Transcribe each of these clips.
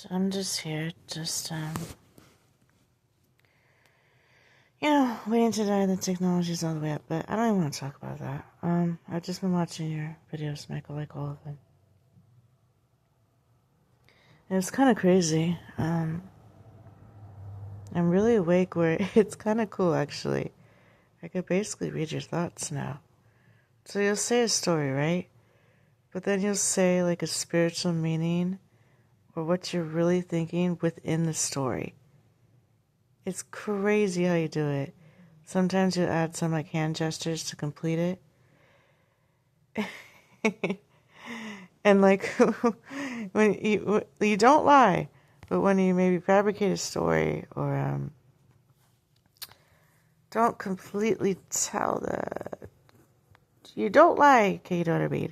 So I'm just here, waiting to die. The technology's all the way up, but I don't even want to talk about that. I've just been watching your videos, Michael, like all of them. And it's kind of crazy. I'm really awake where it's kind of cool, actually. I could basically read your thoughts now. So you'll say a story, right? But then you'll say like a spiritual meaning or what you're really thinking within the story. It's crazy how you do it. Sometimes you add some like hand gestures to complete it. And like when you don't lie, but when you maybe fabricate a story or don't completely tell you don't lie, okay, you know what I mean?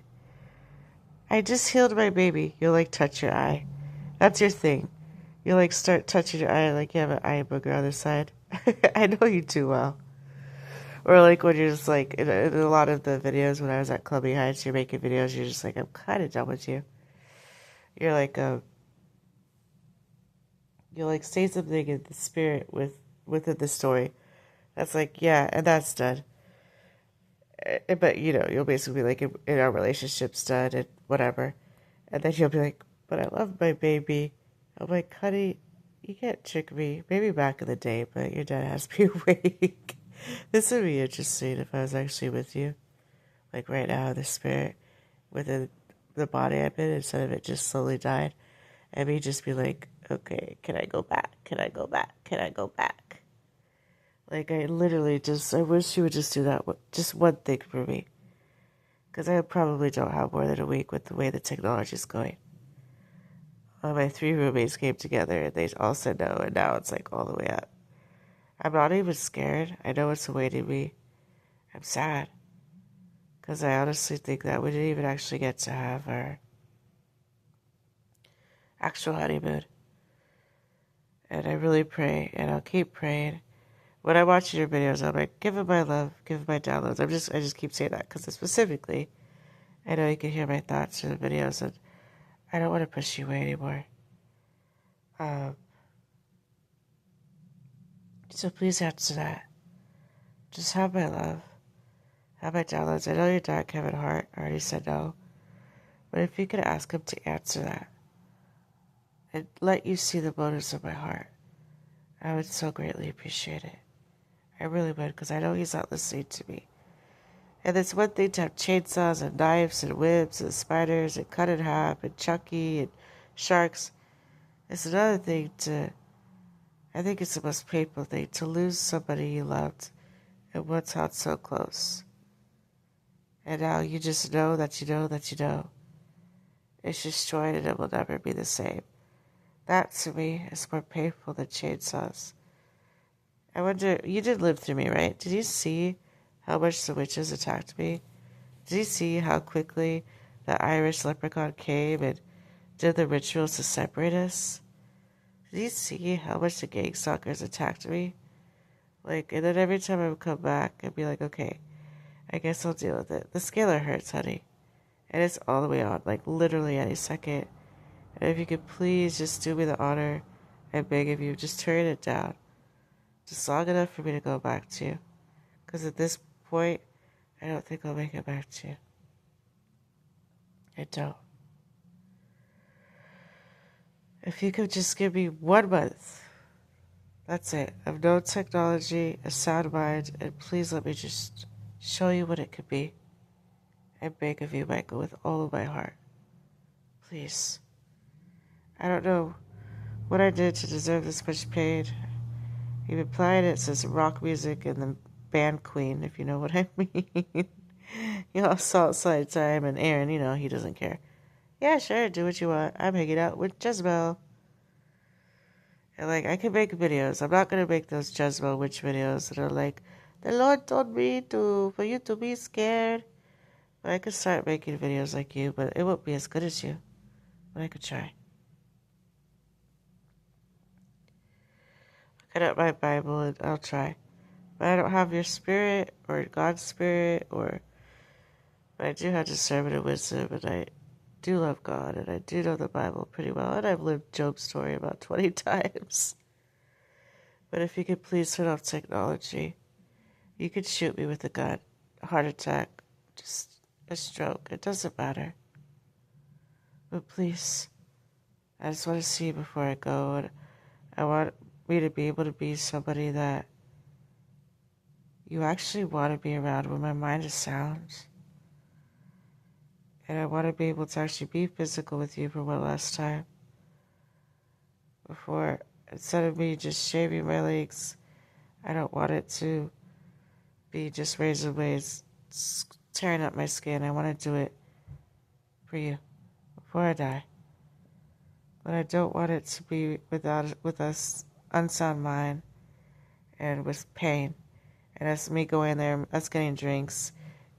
I just healed my baby. You'll like touch your eye. That's your thing. You like start touching your eye like you have an eye booger on the side. I know you too well. Or like when you're just like in a lot of the videos when I was at Clubby Heights, you're making videos. You're just like, I'm kind of done with you. You're like you like say something in the spirit within the story. That's like, yeah, and that's done. But you'll basically be like, in our relationship's done and whatever. And then you'll be like, but I love my baby. I'm like, honey, you can't trick me. Maybe back in the day, but your dad has me awake. This would be interesting if I was actually with you. Like right now, the spirit within the body I'm in, instead of it just slowly died. And me just be like, okay, can I go back? Can I go back? Can I go back? Like I literally I wish you would just do that. Just one thing for me. Because I probably don't have more than a week with the way the technology is going. My 3 roommates came together and they all said no, and now it's like all the way up. I'm not even scared. I know what's awaiting me. I'm sad. Because I honestly think that we didn't even actually get to have our actual honeymoon. And I really pray, and I'll keep praying. When I watch your videos, I'm like, give it my love, give it my downloads. I just keep saying that because specifically, I know you can hear my thoughts in the videos, and I don't want to push you away anymore. So please answer that. Just have my love. Have my downloads. I know your dad, Kevin Hart, already said no. But if you could ask him to answer that and let you see the motives of my heart, I would so greatly appreciate it. I really would, because I know he's not listening to me. And it's one thing to have chainsaws and knives and whips and spiders and cut in half and Chucky and sharks. It's another thing I think it's the most painful thing, to lose somebody you loved and once held so close. And now you just know that you know that you know. It's destroyed and it will never be the same. That, to me, is more painful than chainsaws. I wonder, you did live through me, right? Did you see how much the witches attacked me? Did you see how quickly the Irish leprechaun came and did the rituals to separate us? Did you see how much the gang stalkers attacked me? Like, and then every time I would come back, I'd be like, okay, I guess I'll deal with it. The scalar hurts, honey. And it's all the way on, like literally any second. And if you could please just do me the honor, I beg of you, just turn it down. Just long enough for me to go back to you. Because at this point, I don't think I'll make it back to you. I don't. If you could just give me 1 month, that's it, of no technology, a sound mind, and please let me just show you what it could be. I beg of you, Michael, with all of my heart. Please. I don't know what I did to deserve this much pain. You've implied it says rock music and the band Queen, if you know what I mean. You all saw outside time, and Aaron, he doesn't care. Yeah, sure, do what you want. I'm hanging out with Jezebel. And like, I can make videos. I'm not gonna make those Jezebel witch videos that are like, the Lord told me for you to be scared. But I could start making videos like you, but it won't be as good as you. But I could try. Cut out my Bible and I'll try. But I don't have your spirit or God's spirit but I do have discernment and wisdom, and do love God, and I do know the Bible pretty well, and I've lived Job's story about 20 times. But if you could please turn off technology, you could shoot me with a gun, a heart attack, just a stroke. It doesn't matter. But please, I just want to see you before I go, and I want me to be able to be somebody that you actually want to be around when my mind is sound. And I want to be able to actually be physical with you for one last time. Before, instead of me just shaving my legs, I don't want it to be just razor blades tearing up my skin. I want to do it for you before I die. But I don't want it to be with us unsound mind and with pain. And as me going there, us getting drinks,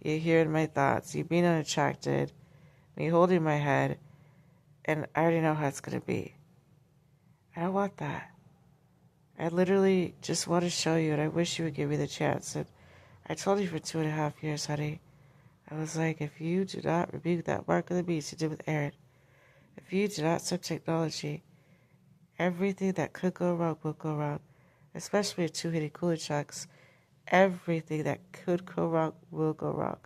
you hearing my thoughts, you being unattracted, me holding my head, and I already know how it's going to be. I don't want that. I literally just want to show you, and I wish you would give me the chance. And I told you for 2.5 years, honey. I was like, if you do not rebuke that mark of the beast you did with Aaron, if you do not accept technology, everything that could go wrong will go wrong, especially with two-hitting cooler shocks. Everything that could go wrong will go wrong.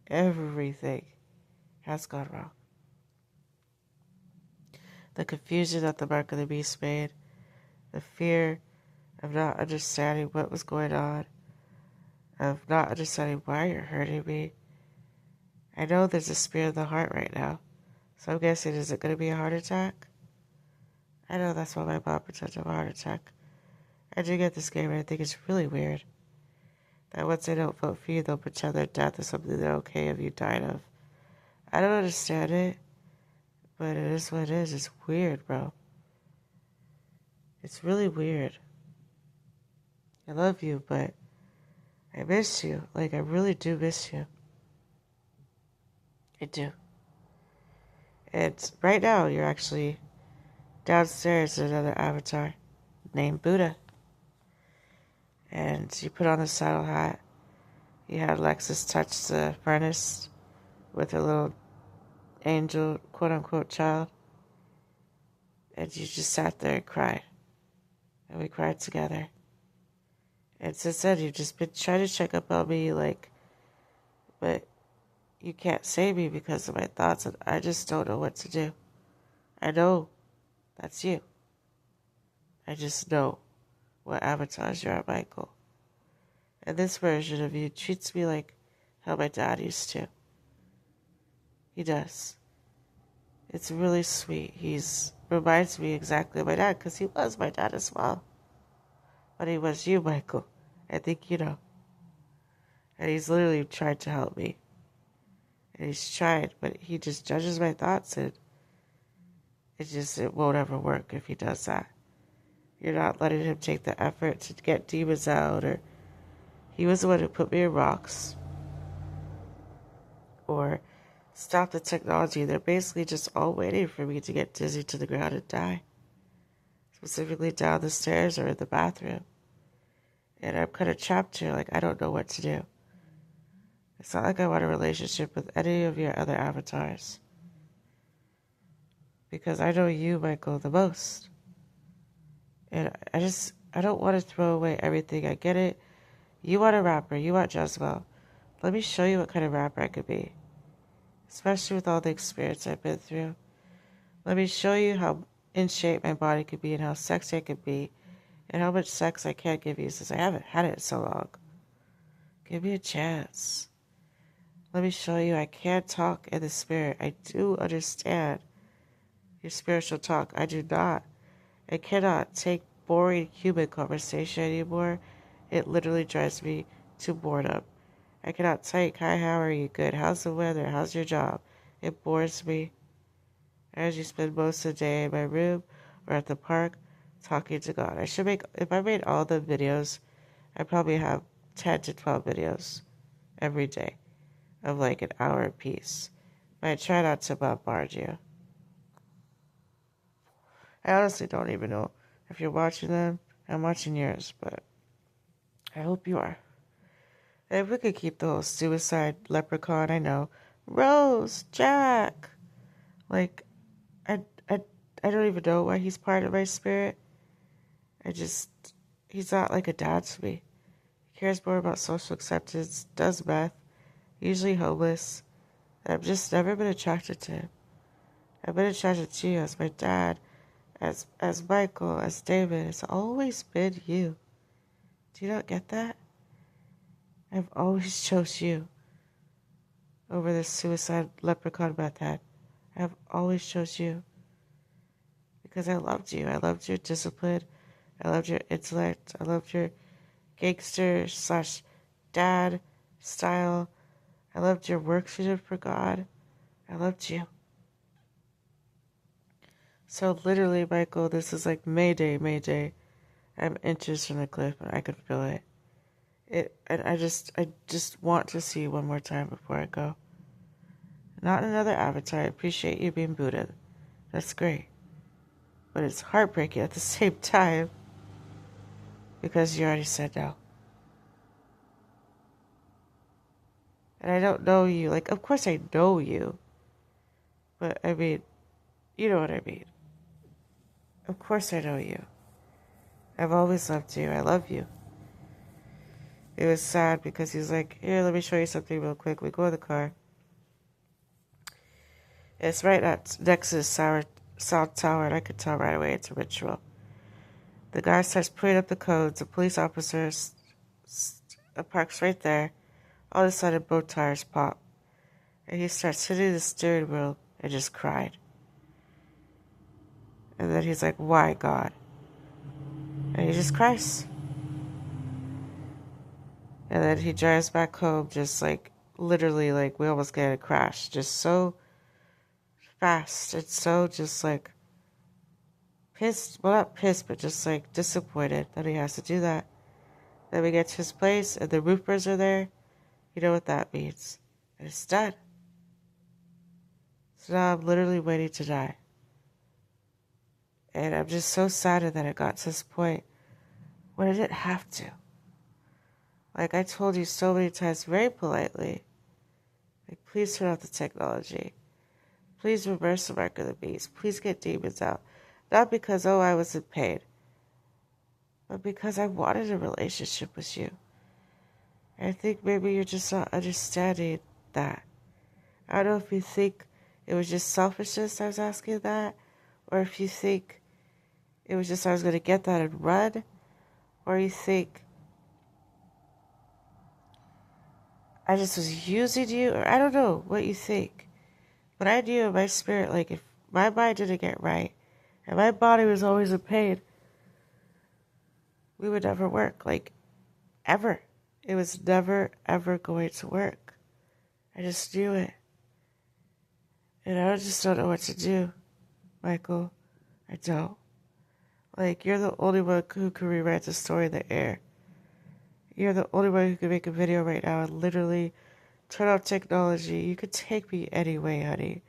Everything has gone wrong. The confusion that the mark of the beast made, the fear of not understanding what was going on, of not understanding why you're hurting me. I know there's a spear in the heart right now, so I'm guessing, is it going to be a heart attack? I know that's why my mom pretends to have a heart attack. I do get this game, and I think it's really weird that once they don't vote for you, they'll pretend their death is something they're okay if you died of. I don't understand it, but it is what it is. It's weird, bro. It's really weird. I love you, but I miss you. Like, I really do miss you. I do. And right now, you're actually downstairs in another avatar named Buddha. And you put on the saddle hat. You had Lexus touch the furnace with her little angel, quote-unquote, child. And you just sat there and cried. And we cried together. And since then, you've just been trying to check up on me, like, but you can't save me because of my thoughts, and I just don't know what to do. I know that's you. I just know what avatars you're at, Michael. And this version of you treats me like how my dad used to. He does. It's really sweet. He's reminds me exactly of my dad, because he was my dad as well. But he was you, Michael. I think you know. And he's literally tried to help me. And he's tried, but he just judges my thoughts, and it won't ever work if he does that. You're not letting him take the effort to get demons out, or he was the one who put me in rocks, or stop the technology. They're basically just all waiting for me to get dizzy to the ground and die. Specifically down the stairs or in the bathroom. And I'm kind of trapped here, like I don't know what to do. It's not like I want a relationship with any of your other avatars. Because I know you, Michael, the most. And I don't want to throw away everything. I get it. You want a rapper. You want Jezebel. Let me show you what kind of rapper I could be. Especially with all the experience I've been through. Let me show you how in shape my body could be and how sexy I could be. And how much sex I can't give you since I haven't had it in so long. Give me a chance. Let me show you I can talk in the spirit. I do understand your spiritual talk. I do not. I cannot take boring human conversation anymore. It literally drives me to boredom. I cannot take, hi, how are you? Good. How's the weather? How's your job? It bores me. I usually spend most of the day in my room or at the park talking to God. If I made all the videos, I probably have 10 to 12 videos every day of like an hour apiece. But I try not to bombard you. I honestly don't even know if you're watching them. I'm watching yours, but I hope you are. And if we could keep the whole suicide leprechaun, I know. Rose, Jack, Like, I, I, I don't even know why he's part of my spirit. He's not like a dad to me. He cares more about social acceptance, does meth, usually homeless. And I've just never been attracted to him. I've been attracted to you as my dad, as Michael, as David. It's always been you. Do you not get that? I've always chose you over this suicide leprechaun meth head. I've always chose you because I loved you. I loved your discipline. I loved your intellect. I loved your gangster / dad style. I loved your work freedom for God. I loved you. So literally, Michael, this is like Mayday, Mayday. I'm inches from the cliff and I can feel it. And I just want to see you one more time before I go. Not another avatar. I appreciate you being Buddha. That's great. But it's heartbreaking at the same time because you already said no. And I don't know you. Like, of course I know you. But I mean, you know what I mean. Of course I know you. I've always loved you. I love you. It was sad because he's like, here, let me show you something real quick. We go in the car. It's right next to the South Tower, and I could tell right away it's a ritual. The guy starts putting up the codes. The police officer parks right there. All of a sudden, both tires pop. And he starts hitting the steering wheel and just cried. And then he's like, why, God? And he just cries. And then he drives back home just like, literally like we almost get a crash. Just so fast. It's so just like pissed. Well, not pissed, but just like disappointed that he has to do that. Then we get to his place and the roofers are there. You know what that means. And it's done. So now I'm literally waiting to die. And I'm just so saddened that it got to this point when I didn't have to. Like I told you so many times very politely. Like, please turn off the technology. Please reverse the mark of the beast. Please get demons out. Not because, oh, I was in pain. But because I wanted a relationship with you. And I think maybe you're just not understanding that. I don't know if you think it was just selfishness I was asking that. Or if you think it was just I was going to get that and run. Or you think I just was using you. Or I don't know what you think. But I knew in my spirit, like, if my mind didn't get right, and my body was always in pain, we would never work, like, ever. It was never, ever going to work. I just knew it. And I just don't know what to do, Michael. I don't. Like, you're the only one who can rewrite the story in the air. You're the only one who can make a video right now and literally turn off technology. You could take me anyway, honey.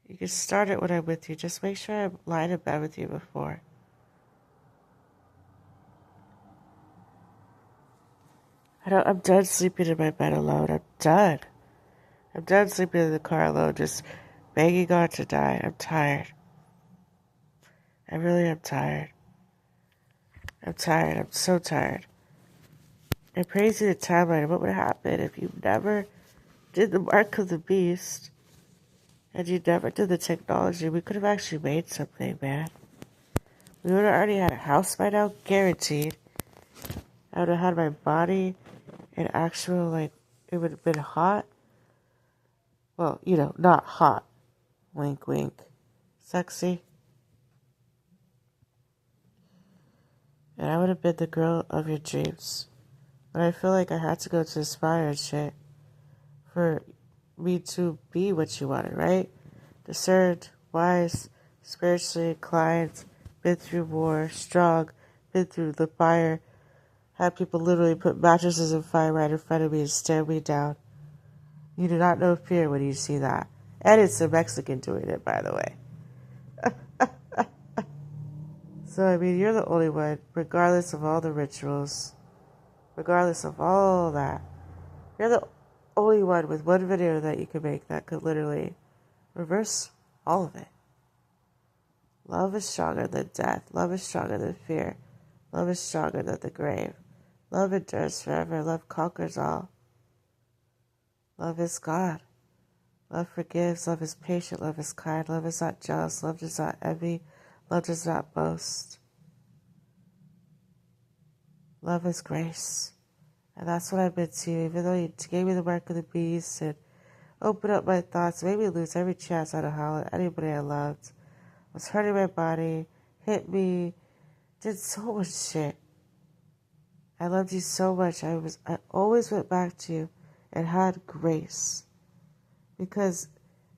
You can start it when I'm with you. Just make sure I'm lying in bed with you before. I'm done sleeping in my bed alone. I'm done. I'm done sleeping in the car alone, just begging God to die. I'm tired. I really am tired. I'm tired. I'm so tired. I'm praising the timeline of what would happen if you never did the mark of the beast and you never did the technology. We could have actually made something, man. We would have already had a house by now, guaranteed. I would have had my body in actual, like, it would have been hot. Well, you know, not hot. Wink, wink. Sexy. And I would have been the girl of your dreams. But I feel like I had to go to Aspire and shit for me to be what you wanted, right? Discerned, wise, spiritually inclined, been through war, strong, been through the fire, had people literally put mattresses in fire right in front of me and stare me down. You do not know fear when you see that. And it's a Mexican doing it, by the way. So, I mean, you're the only one, regardless of all the rituals, regardless of all that. You're the only one with one video that you can make that could literally reverse All of it. Love is stronger than death. Love is stronger than fear. Love is stronger than the grave. Love endures forever. Love conquers all. Love is God. Love forgives. Love is patient. Love is kind. Love is not jealous. Love does not envy. Love does not boast. Love is grace. And that's what I've been to. Even though you gave me the mark of the beast and opened up my thoughts, made me lose every chance I had to holler at anybody I loved, was hurting my body, hit me, did so much shit. I loved you so much. I always went back to you and had grace. Because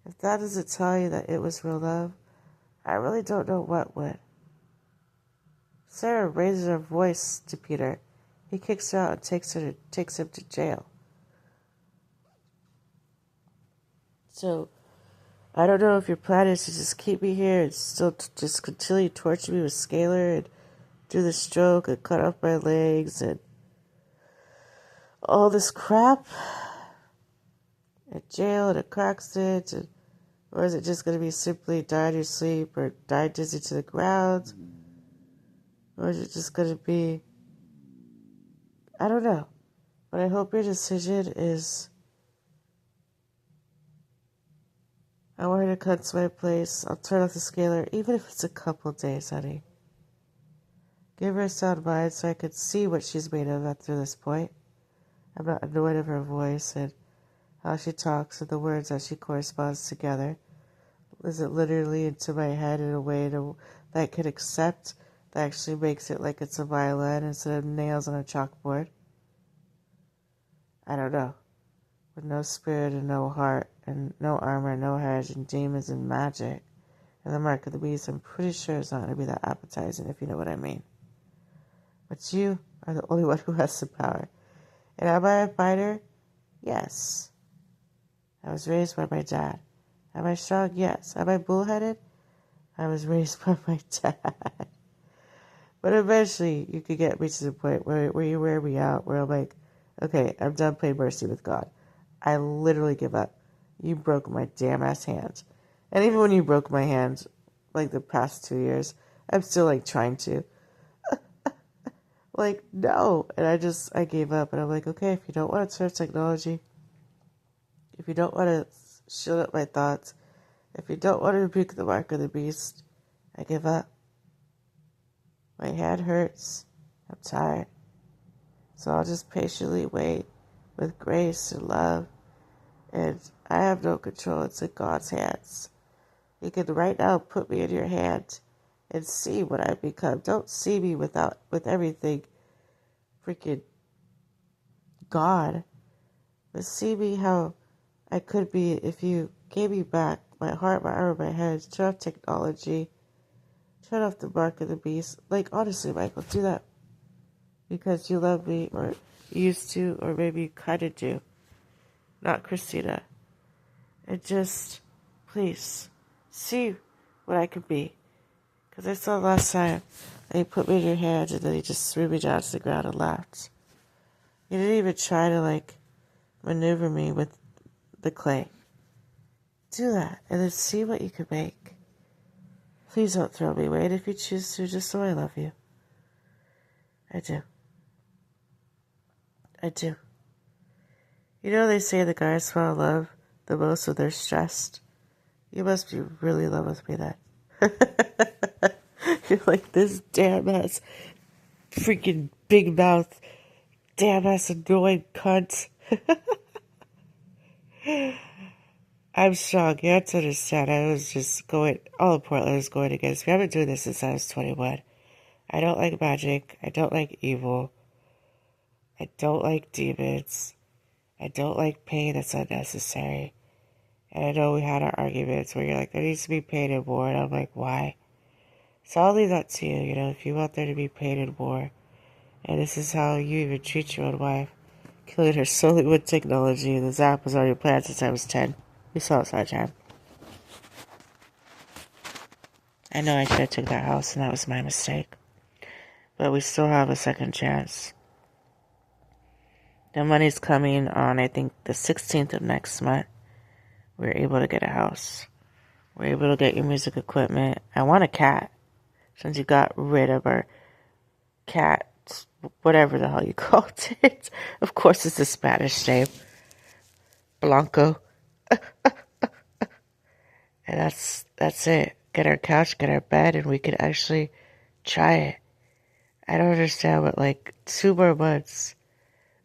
if that doesn't tell you that it was real love, I really don't know what would. Sarah raises her voice to Peter. He kicks her out and takes him to jail. So, I don't know if your plan is to just keep me here and still just continue to torture me with Scalar and do the stroke and cut off my legs and all this crap at jail and at accident, or is it just going to be simply die in your sleep or die dizzy to the ground? Or is it just going to be, I don't know. But I hope your decision is, I want her to come to my place. I'll turn off the Scalar, even if it's a couple days, honey. Give her a sound mind so I could see what she's made of up to this point. I'm not annoyed of her voice and how she talks and the words that she corresponds together. Is it literally into my head in a way that I can accept, that actually makes it like it's a violin instead of nails on a chalkboard? I don't know. With no spirit and no heart and no armor, no hedge and demons and magic and the mark of the beast, I'm pretty sure it's not going to be that appetizing, if you know what I mean. But you are the only one who has the power. And am I a fighter? Yes. I was raised by my dad. Am I strong? Yes. Am I bullheaded? I was raised by my dad. But eventually, you could get me to the point where you wear me out, where I'm like, okay, I'm done playing mercy with God. I literally give up. You broke my damn ass hand. And even when you broke my hand, like the past 2 years, I'm still like trying to. Like, no. And I gave up. And I'm like, okay, if you don't want to serve technology, if you don't want to shield up my thoughts, if you don't want to rebuke the mark of the beast, I give up. My head hurts. I'm tired. So I'll just patiently wait with grace and love. And I have no control. It's in God's hands. He can right now put me in your hand and see what I become. Don't see me with everything freaking God. But see me how I could be if you gave me back my heart, my arm, my head. Turn off technology. Turn off the mark of the beast. Like, honestly, Michael, do that. Because you love me, or you used to, or maybe you kind of do. Not Christina. And just, please, see what I could be. Because I saw last time, and you put me in your hand, and then you just threw me down to the ground and laughed. You didn't even try to, like, maneuver me with the clay. Do that, and then see what you can make. Please don't throw me away, and if you choose to, just so I love you. I do. I do. You know they say the guys fall in love the most when they're stressed. You must be really in love with me then. You're like this damn ass, freaking big mouth, damn ass annoying cunt. I'm strong. You have to understand. I was just going, all of Portland was going against me. I've been doing this since I was 21. I don't like magic. I don't like evil. I don't like demons. I don't like pain that's unnecessary. And I know we had our arguments where you're like, there needs to be pain and war. And I'm like, why? So I'll leave that to you, you know, if you want there to be pain and war. And this is how you even treat your own wife. Killing her solely with technology. The zap was already planned since I was 10. We saw it time. I know I should have took that house and that was my mistake. But we still have a second chance. The money's coming on, I think, the 16th of next month. We're able to get a house. We're able to get your music equipment. I want a cat, since you got rid of our cat, whatever the hell you called it. Of course, it's a Spanish name, Blanco. And that's it. Get our couch, get our bed, and we could actually try it. I don't understand what, like, 2 more months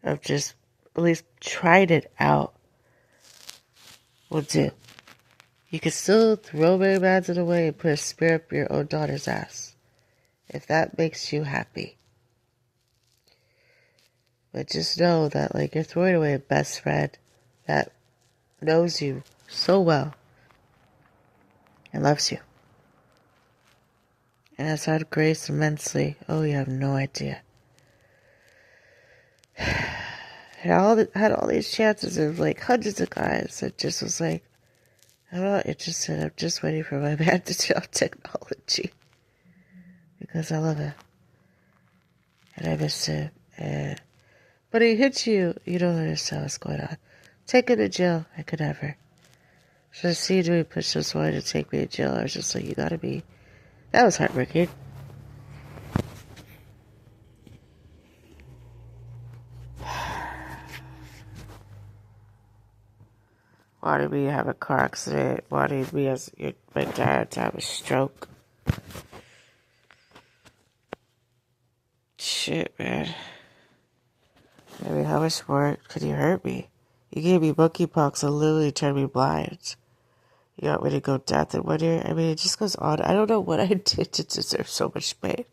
of just at least tried it out will do. You can still throw Mary Manson away and put a spear up your own daughter's ass, if that makes you happy. But just know that, like, you're throwing away a best friend that knows you so well and loves you. And has had grace immensely. Oh, you have no idea. Had all these chances of, like, hundreds of guys. It just was like, I'm not interested. I'm just waiting for my man to tell technology. Because I love him. And I miss him. But he hits you. You don't understand what's going on. Take him to jail. I could never. Should I see you push this one to take me to jail? I was just like, you gotta be. That was heartbreaking. Why did we have a car accident? Why did we as my dad have a stroke? Shit, man. I mean, how much more could you hurt me? You gave me monkeypox and literally turned me blind. You got me to go deaf in 1 year. I mean, it just goes on. I don't know what I did to deserve so much pain.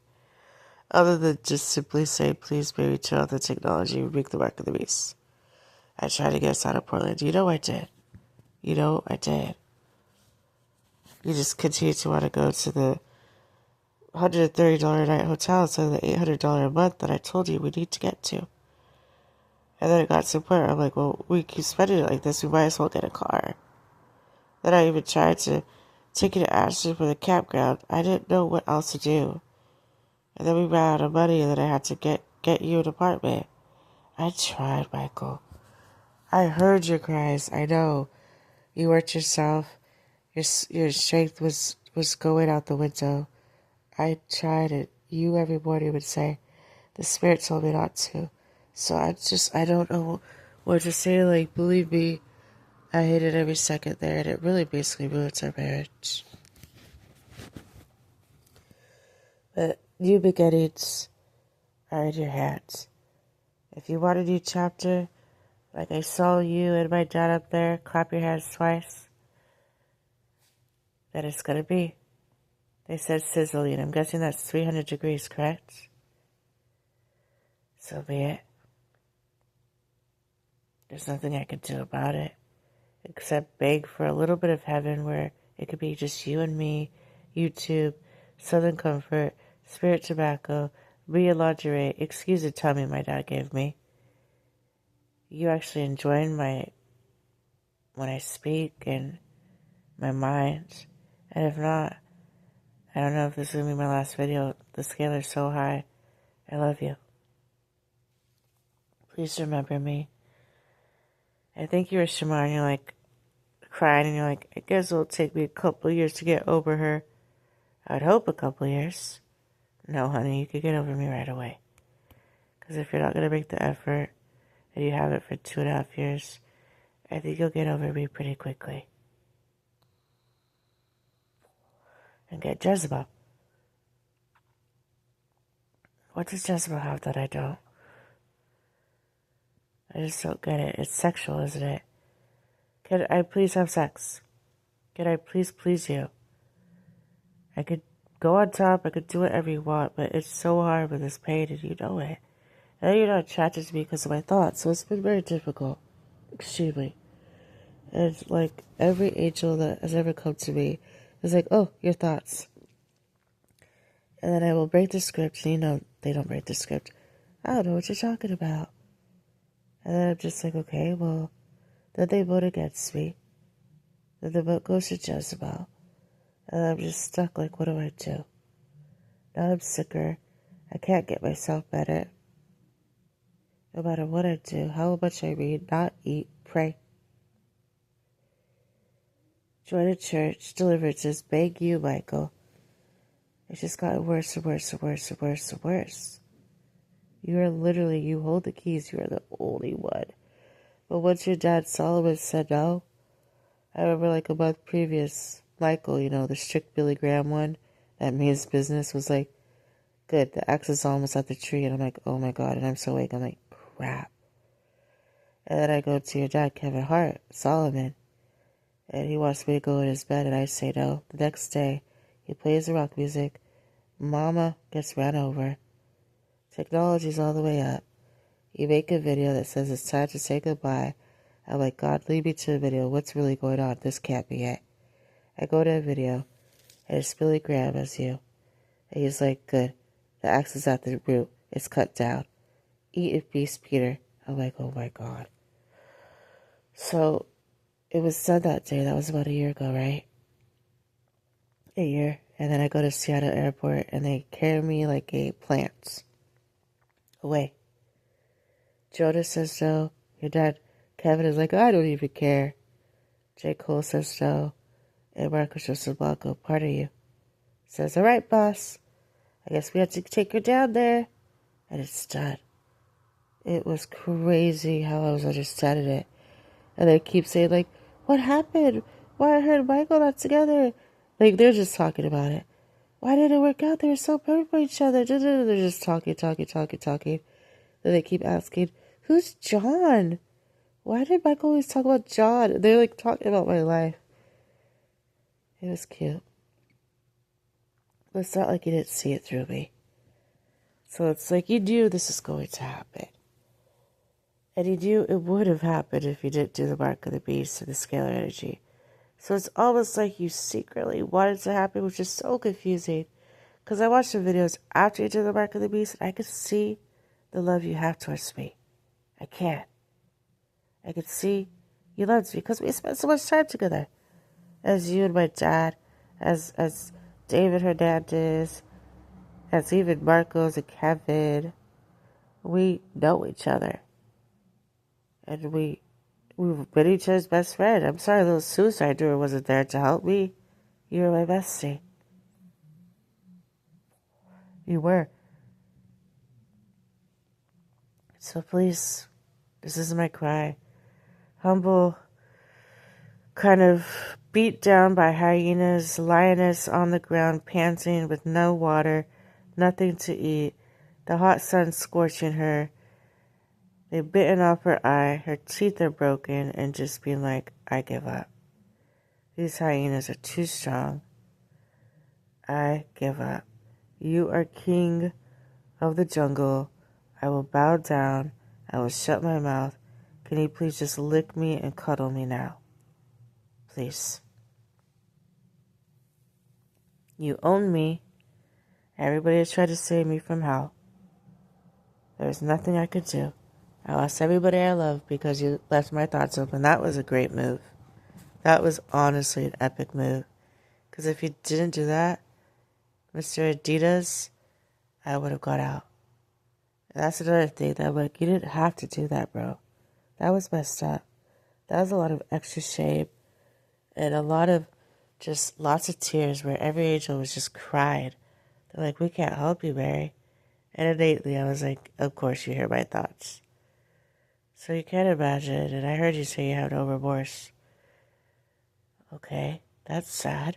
Other than just simply say, please, baby, turn on the technology and make the mark of the beast. I tried to get us out of Portland. You know I did. You know I did. You just continue to want to go to the $130 a night hotel instead of the $800 a month that I told you we need to get to. And then it got to the point where I'm like, well, we keep spending it like this, we might as well get a car. Then I even tried to take you to Ashton for the campground. I didn't know what else to do. And then we ran out of money and then I had to get you an apartment. I tried, Michael. I heard your cries. I know. You hurt yourself. Your strength was going out the window. I tried it. You every morning would say, the spirit told me not to. So I don't know what to say. Like, believe me, I hated every second there, and it really basically ruins our marriage. But new beginnings are in your hands. If you want a new chapter, like I saw you and my dad up there, clap your hands twice, then it's gonna be. They said sizzling. I'm guessing that's 300 degrees, correct? So be it. There's nothing I can do about it, except beg for a little bit of heaven where it could be just you and me, YouTube, Southern Comfort, Spirit Tobacco, Ria Lingerie, excuse the tummy my dad gave me. You actually enjoying when I speak and my mind. And if not, I don't know if this is going to be my last video. The scale is so high. I love you. Please remember me. I think you were Shamar and you're like crying and you're like, I guess it'll take me a couple of years to get over her. I'd hope a couple of years. No, honey, you could get over me right away. Because if you're not going to make the effort and you have it for 2.5 years, I think you'll get over me pretty quickly. And get Jezebel. What does Jezebel have that I don't? I just don't get it. It's sexual, isn't it? Can I please have sex? Can I please please you? I could go on top, I could do whatever you want, but it's so hard with this pain and you know it. And you're not attracted to me because of my thoughts, so it's been very difficult. Extremely. And it's like every angel that has ever come to me is like, oh, your thoughts. And then I will break the script, and you know they don't break the script. I don't know what you're talking about. And then I'm just like, okay, well, then they vote against me. Then the vote goes to Jezebel. And I'm just stuck like, what do I do? Now I'm sicker. I can't get myself better. No matter what I do, how much I read, not eat, pray. Join a church, deliverances, beg you, Michael. It's just gotten worse and worse and worse and worse and worse. You are literally, you hold the keys, you are the only one. But once your dad Solomon said no, I remember like a month previous, Michael, the strict Billy Graham one, that means business, was like, good, the axe is almost at the tree. And I'm like, oh my God, and I'm so awake, I'm like, crap. And then I go to your dad, Kevin Hart, Solomon, and he wants me to go in his bed, and I say no. The next day, he plays the rock music. Mama gets ran over. Technology's all the way up. You make a video that says it's time to say goodbye. I'm like, God, lead me to a video. What's really going on? This can't be it. I go to a video, and it's Billy Graham as you. And he's like, good. The axe is at the root. It's cut down. Eat it, beast, Peter. I'm like, oh my God. So, it was said that day. That was about a year ago, right? A year. And then I go to Seattle Airport, and they carry me like a plant away. Jonah says no. Your dad, Kevin, is like, I don't even care. J. Cole says no. And Marcus Joseph Blanco, part of you, says, all right, boss. I guess we have to take her down there. And it's done. It was crazy how I was understanding it. And they keep saying, like, what happened? Why are her and Michael not together? Like, they're just talking about it. Why did it work out? They were so perfect for each other. They're just talking. Then they keep asking, who's John? Why did Michael always talk about John? They're like talking about my life. It was cute. But it's not like you didn't see it through me. So it's like you knew this is going to happen. And you knew it would have happened if you didn't do the Mark of the Beast and the scalar energy. So it's almost like you secretly wanted to happen, which is so confusing. Because I watched the videos after you did the Mark of the Beast, and I could see the love you have towards me. I can't. I could see you loved me because we spent so much time together. As you and my dad, as David Hernandez, as even Marcos and Kevin. We know each other. And we've been each other's best friend. I'm sorry little suicide doer wasn't there to help me. You were my bestie. You were. So please, this isn't my cry. Humble, kind of beat down by hyenas, lioness on the ground, panting with no water, nothing to eat, the hot sun scorching her. They've bitten off her eye, her teeth are broken, and just being like, I give up. These hyenas are too strong. I give up. You are king of the jungle. I will bow down. I will shut my mouth. Can you please just lick me and cuddle me now? Please. You own me. Everybody has tried to save me from hell. There's nothing I could do. I lost everybody I love because you left my thoughts open. That was a great move. That was honestly an epic move. Because if you didn't do that, Mr. Adidas, I would have got out. And that's another thing that I'm like, you didn't have to do that, bro. That was messed up. That was a lot of extra shame. And a lot of just lots of tears where every angel was just crying. They're like, we can't help you, Mary. And innately I was like, of course you hear my thoughts. So you can't imagine, and I heard you say you have no remorse. Okay, that's sad.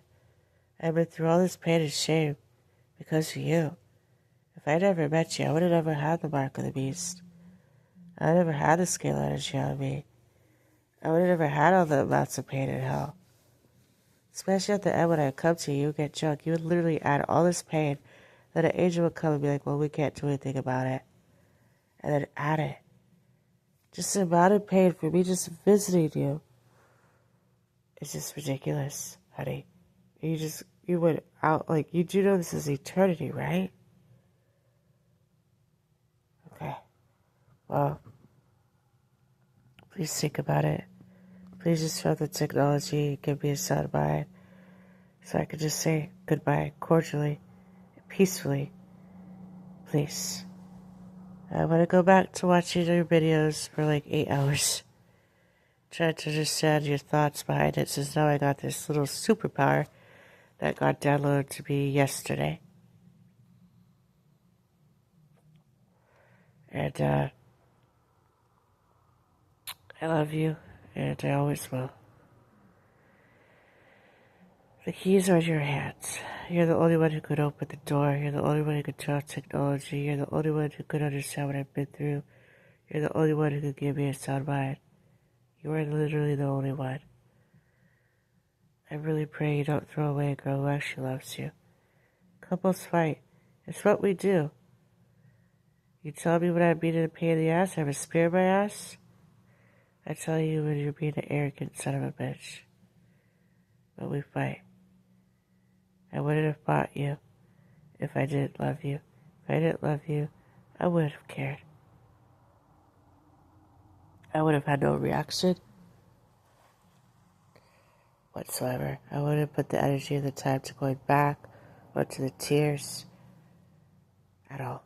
I've been through all this pain and shame because of you. If I never met you, I would have never had the Mark of the Beast. I would have never had the scalar energy on me. I would have never had all the amounts of pain and hell. Especially at the end when I come to you, you would get drunk. You would literally add all this pain. Then an angel would come and be like, well, we can't do anything about it. And then add it. Just the amount of pain for me just visiting you. It's just ridiculous, honey. You went out, like, you do know this is eternity, right? Okay. Well, please think about it. Please just show the technology, give me a soundbite, so I could just say goodbye cordially, peacefully. Please. I want to go back to watching your videos for like 8 hours. Tried to understand your thoughts behind it, since now I got this little superpower that got downloaded to me yesterday. And I love you, and I always will. The keys are in your hands. You're the only one who could open the door. You're the only one who could turn on technology. You're the only one who could understand what I've been through. You're the only one who could give me a sound mind. You are literally the only one. I really pray you don't throw away a girl who actually loves you. Couples fight. It's what we do. You tell me when I'm being a pain in the ass, I have a spear in my ass. I tell you when you're being an arrogant son of a bitch. But we fight. I wouldn't have fought you if I didn't love you. If I didn't love you, I wouldn't have cared. I would have had no reaction whatsoever. I wouldn't have put the energy and the time to going back or to the tears at all.